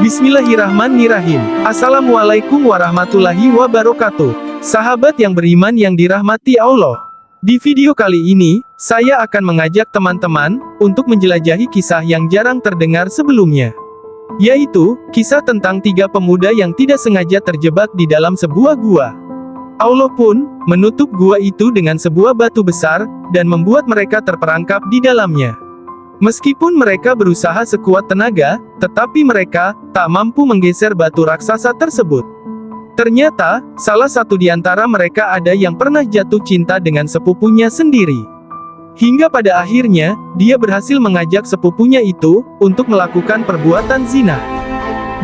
Bismillahirrahmanirrahim. Assalamualaikum warahmatullahi wabarakatuh. Sahabat yang beriman yang dirahmati Allah. Di video kali ini, saya akan mengajak teman-teman untuk menjelajahi kisah yang jarang terdengar sebelumnya. Yaitu, kisah tentang 3 pemuda yang tidak sengaja terjebak di dalam sebuah gua. Allah pun menutup gua itu dengan sebuah batu besar, dan membuat mereka terperangkap di dalamnya. Meskipun mereka berusaha sekuat tenaga, tetapi mereka tak mampu menggeser batu raksasa tersebut. Ternyata, salah satu di antara mereka ada yang pernah jatuh cinta dengan sepupunya sendiri. Hingga pada akhirnya, dia berhasil mengajak sepupunya itu untuk melakukan perbuatan zina.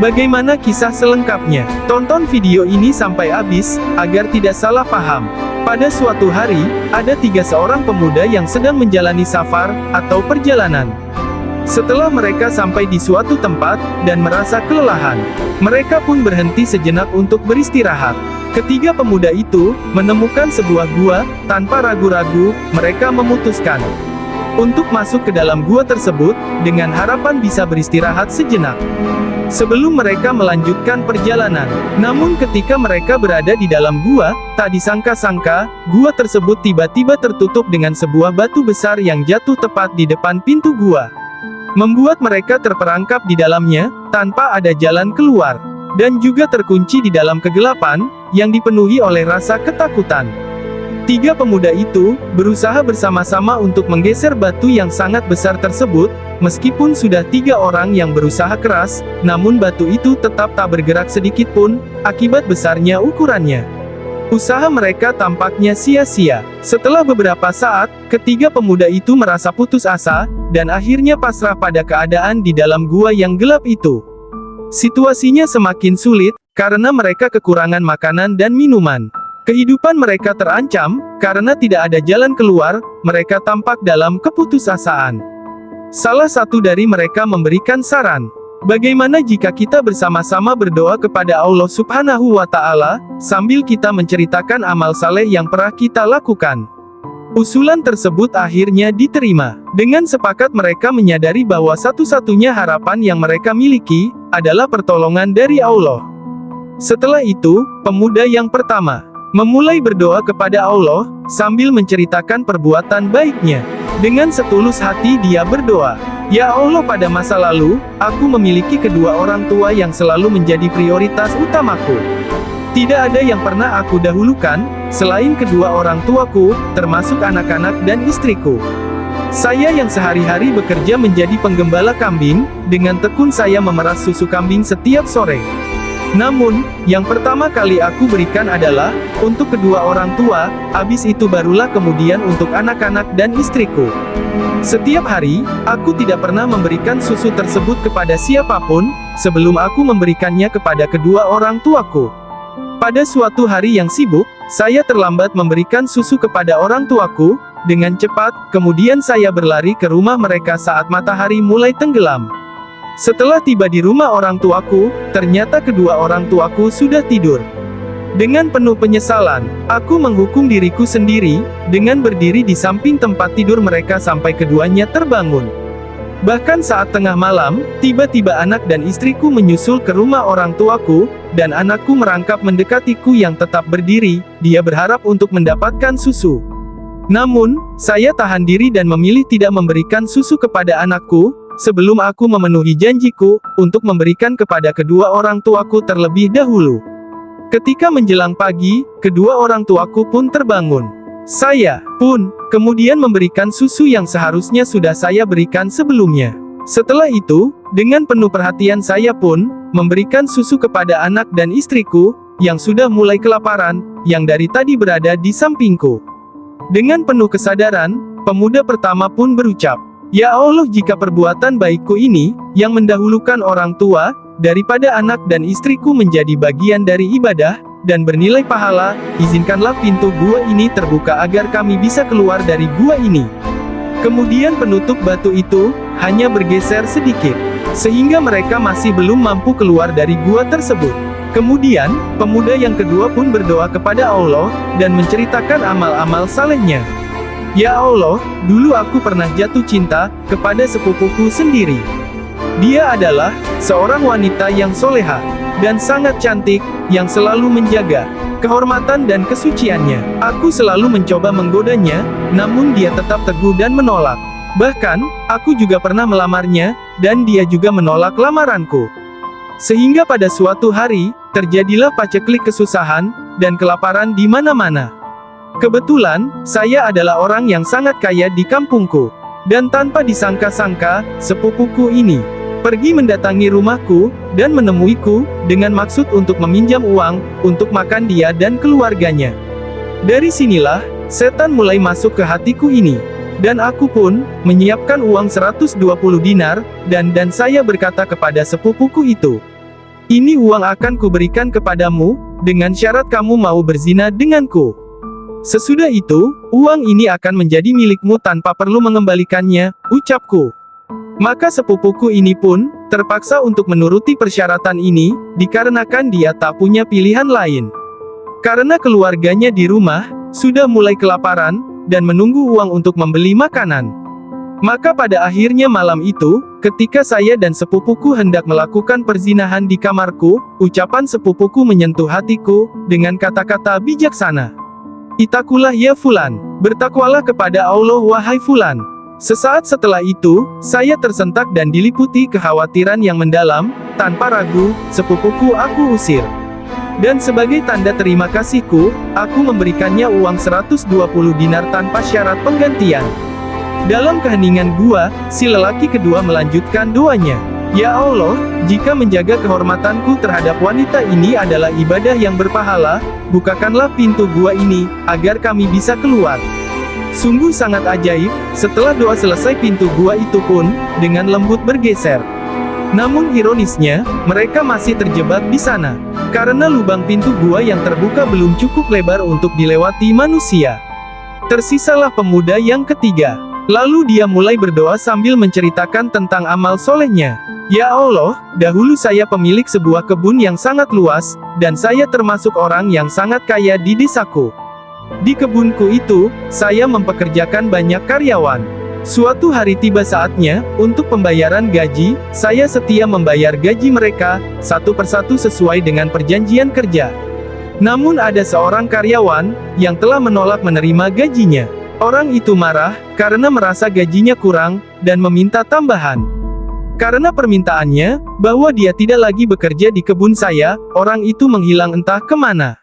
Bagaimana kisah selengkapnya? Tonton video ini sampai habis, agar tidak salah paham. Pada suatu hari, ada 3 seorang pemuda yang sedang menjalani safar, atau perjalanan. Setelah mereka sampai di suatu tempat, dan merasa kelelahan, mereka pun berhenti sejenak untuk beristirahat. Ketiga pemuda itu menemukan sebuah gua. Tanpa ragu-ragu, mereka memutuskan untuk masuk ke dalam gua tersebut, dengan harapan bisa beristirahat sejenak sebelum mereka melanjutkan perjalanan. Namun ketika mereka berada di dalam gua, tak disangka-sangka, gua tersebut tiba-tiba tertutup dengan sebuah batu besar yang jatuh tepat di depan pintu gua, membuat mereka terperangkap di dalamnya, tanpa ada jalan keluar, dan juga terkunci di dalam kegelapan, yang dipenuhi oleh rasa ketakutan. 3 pemuda itu berusaha bersama-sama untuk menggeser batu yang sangat besar tersebut. Meskipun sudah 3 orang yang berusaha keras, namun batu itu tetap tak bergerak sedikit pun, akibat besarnya ukurannya. Usaha mereka tampaknya sia-sia. Setelah beberapa saat, ketiga pemuda itu merasa putus asa, dan akhirnya pasrah pada keadaan di dalam gua yang gelap itu. Situasinya semakin sulit, karena mereka kekurangan makanan dan minuman. Kehidupan mereka terancam, karena tidak ada jalan keluar. Mereka tampak dalam keputusasaan. Salah satu dari mereka memberikan saran, bagaimana jika kita bersama-sama berdoa kepada Allah Subhanahu wa Ta'ala, sambil kita menceritakan amal saleh yang pernah kita lakukan. Usulan tersebut akhirnya diterima. Dengan sepakat mereka menyadari bahwa satu-satunya harapan yang mereka miliki adalah pertolongan dari Allah. Setelah itu, pemuda yang pertama memulai berdoa kepada Allah, sambil menceritakan perbuatan baiknya. Dengan setulus hati dia berdoa, "Ya Allah, pada masa lalu, aku memiliki kedua orang tua yang selalu menjadi prioritas utamaku. Tidak ada yang pernah aku dahulukan, selain kedua orang tuaku, termasuk anak-anak dan istriku. Saya yang sehari-hari bekerja menjadi penggembala kambing, dengan tekun saya memeras susu kambing setiap sore. Namun, yang pertama kali aku berikan adalah untuk kedua orang tua, habis itu barulah kemudian untuk anak-anak dan istriku. Setiap hari, aku tidak pernah memberikan susu tersebut kepada siapapun, sebelum aku memberikannya kepada kedua orang tuaku. Pada suatu hari yang sibuk, saya terlambat memberikan susu kepada orang tuaku. Dengan cepat, kemudian saya berlari ke rumah mereka saat matahari mulai tenggelam. Setelah tiba di rumah orang tuaku, ternyata kedua orang tuaku sudah tidur. Dengan penuh penyesalan, aku menghukum diriku sendiri, dengan berdiri di samping tempat tidur mereka sampai keduanya terbangun. Bahkan saat tengah malam, tiba-tiba anak dan istriku menyusul ke rumah orang tuaku, dan anakku merangkap mendekatiku yang tetap berdiri. Dia berharap untuk mendapatkan susu. Namun, saya tahan diri dan memilih tidak memberikan susu kepada anakku, sebelum aku memenuhi janjiku, untuk memberikan kepada kedua orang tuaku terlebih dahulu. Ketika menjelang pagi, kedua orang tuaku pun terbangun. Saya pun kemudian memberikan susu yang seharusnya sudah saya berikan sebelumnya. Setelah itu, dengan penuh perhatian saya pun memberikan susu kepada anak dan istriku, yang sudah mulai kelaparan, yang dari tadi berada di sampingku. Dengan penuh kesadaran, pemuda pertama pun berucap, "Ya Allah, jika perbuatan baikku ini, yang mendahulukan orang tua, daripada anak dan istriku menjadi bagian dari ibadah, dan bernilai pahala, izinkanlah pintu gua ini terbuka agar kami bisa keluar dari gua ini." Kemudian penutup batu itu, hanya bergeser sedikit, sehingga mereka masih belum mampu keluar dari gua tersebut. Kemudian, pemuda yang kedua pun berdoa kepada Allah, dan menceritakan amal-amal salehnya. "Ya Allah, dulu aku pernah jatuh cinta kepada sepupuku sendiri. Dia adalah seorang wanita yang soleha dan sangat cantik, yang selalu menjaga kehormatan dan kesuciannya. Aku selalu mencoba menggodanya, namun dia tetap teguh dan menolak. Bahkan, aku juga pernah melamarnya, dan dia juga menolak lamaranku. Sehingga pada suatu hari, terjadilah paceklik kesusahan, dan kelaparan di mana-mana. Kebetulan, saya adalah orang yang sangat kaya di kampungku. Dan tanpa disangka-sangka, sepupuku ini pergi mendatangi rumahku, dan menemuiku, dengan maksud untuk meminjam uang, untuk makan dia dan keluarganya. Dari sinilah, setan mulai masuk ke hatiku ini. Dan aku pun, menyiapkan uang 120 dinar, dan saya berkata kepada sepupuku itu, "Ini uang akan kuberikan kepadamu, dengan syarat kamu mau berzina denganku. Sesudah itu, uang ini akan menjadi milikmu tanpa perlu mengembalikannya," ucapku. Maka sepupuku ini pun, terpaksa untuk menuruti persyaratan ini, dikarenakan dia tak punya pilihan lain. Karena keluarganya di rumah, sudah mulai kelaparan, dan menunggu uang untuk membeli makanan. Maka pada akhirnya malam itu, ketika saya dan sepupuku hendak melakukan perzinahan di kamarku, ucapan sepupuku menyentuh hatiku, dengan kata-kata bijaksana. "Itakulah ya Fulan, bertakwalah kepada Allah wahai Fulan." Sesaat setelah itu, saya tersentak dan diliputi kekhawatiran yang mendalam. Tanpa ragu, sepupuku aku usir. Dan sebagai tanda terima kasihku, aku memberikannya uang 120 dinar tanpa syarat penggantian. Dalam keheningan gua, si lelaki kedua melanjutkan doanya. "Ya Allah, jika menjaga kehormatanku terhadap wanita ini adalah ibadah yang berpahala, bukakanlah pintu gua ini, agar kami bisa keluar." Sungguh sangat ajaib, setelah doa selesai pintu gua itu pun, dengan lembut bergeser. Namun ironisnya, mereka masih terjebak di sana. Karena lubang pintu gua yang terbuka belum cukup lebar untuk dilewati manusia. Tersisalah pemuda yang ketiga. Lalu dia mulai berdoa sambil menceritakan tentang amal solehnya. "Ya Allah, dahulu saya pemilik sebuah kebun yang sangat luas, dan saya termasuk orang yang sangat kaya di desaku. Di kebunku itu, saya mempekerjakan banyak karyawan. Suatu hari tiba saatnya, untuk pembayaran gaji, saya setia membayar gaji mereka, satu persatu sesuai dengan perjanjian kerja. Namun ada seorang karyawan, yang telah menolak menerima gajinya. Orang itu marah, karena merasa gajinya kurang, dan meminta tambahan. Karena permintaannya, bahwa dia tidak lagi bekerja di kebun saya, orang itu menghilang entah kemana.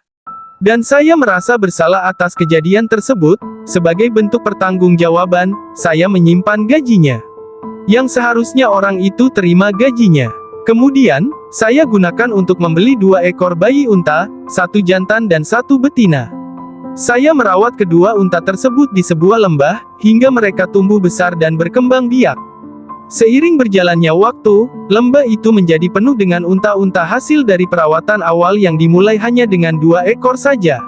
Dan saya merasa bersalah atas kejadian tersebut, sebagai bentuk pertanggungjawaban, saya menyimpan gajinya. Yang seharusnya orang itu terima gajinya. Kemudian, saya gunakan untuk membeli 2 ekor bayi unta, 1 jantan dan 1 betina. Saya merawat kedua unta tersebut di sebuah lembah, hingga mereka tumbuh besar dan berkembang biak. Seiring berjalannya waktu, lembah itu menjadi penuh dengan unta-unta hasil dari perawatan awal yang dimulai hanya dengan 2 ekor saja.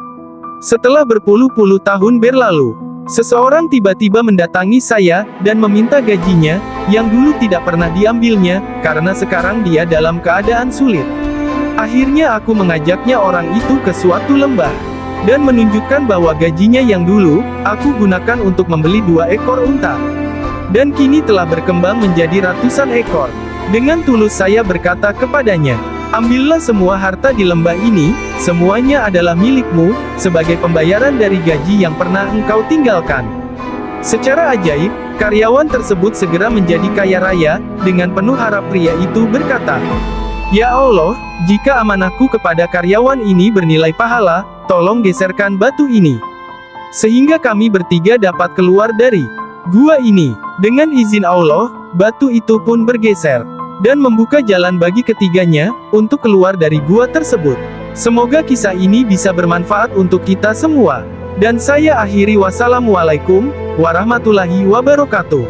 Setelah berpuluh-puluh tahun berlalu, seseorang tiba-tiba mendatangi saya, dan meminta gajinya, yang dulu tidak pernah diambilnya, karena sekarang dia dalam keadaan sulit. Akhirnya aku mengajaknya orang itu ke suatu lembah. Dan menunjukkan bahwa gajinya yang dulu, aku gunakan untuk membeli 2 ekor unta. Dan kini telah berkembang menjadi ratusan ekor. Dengan tulus saya berkata kepadanya, "Ambillah semua harta di lembah ini, semuanya adalah milikmu, sebagai pembayaran dari gaji yang pernah engkau tinggalkan." Secara ajaib, karyawan tersebut segera menjadi kaya raya. Dengan penuh harap pria itu berkata, "Ya Allah, jika amanahku kepada karyawan ini bernilai pahala, tolong geserkan batu ini, sehingga kami bertiga dapat keluar dari gua ini." Dengan izin Allah, batu itu pun bergeser, dan membuka jalan bagi ketiganya, untuk keluar dari gua tersebut. Semoga kisah ini bisa bermanfaat untuk kita semua. Dan saya akhiri, wassalamualaikum warahmatullahi wabarakatuh.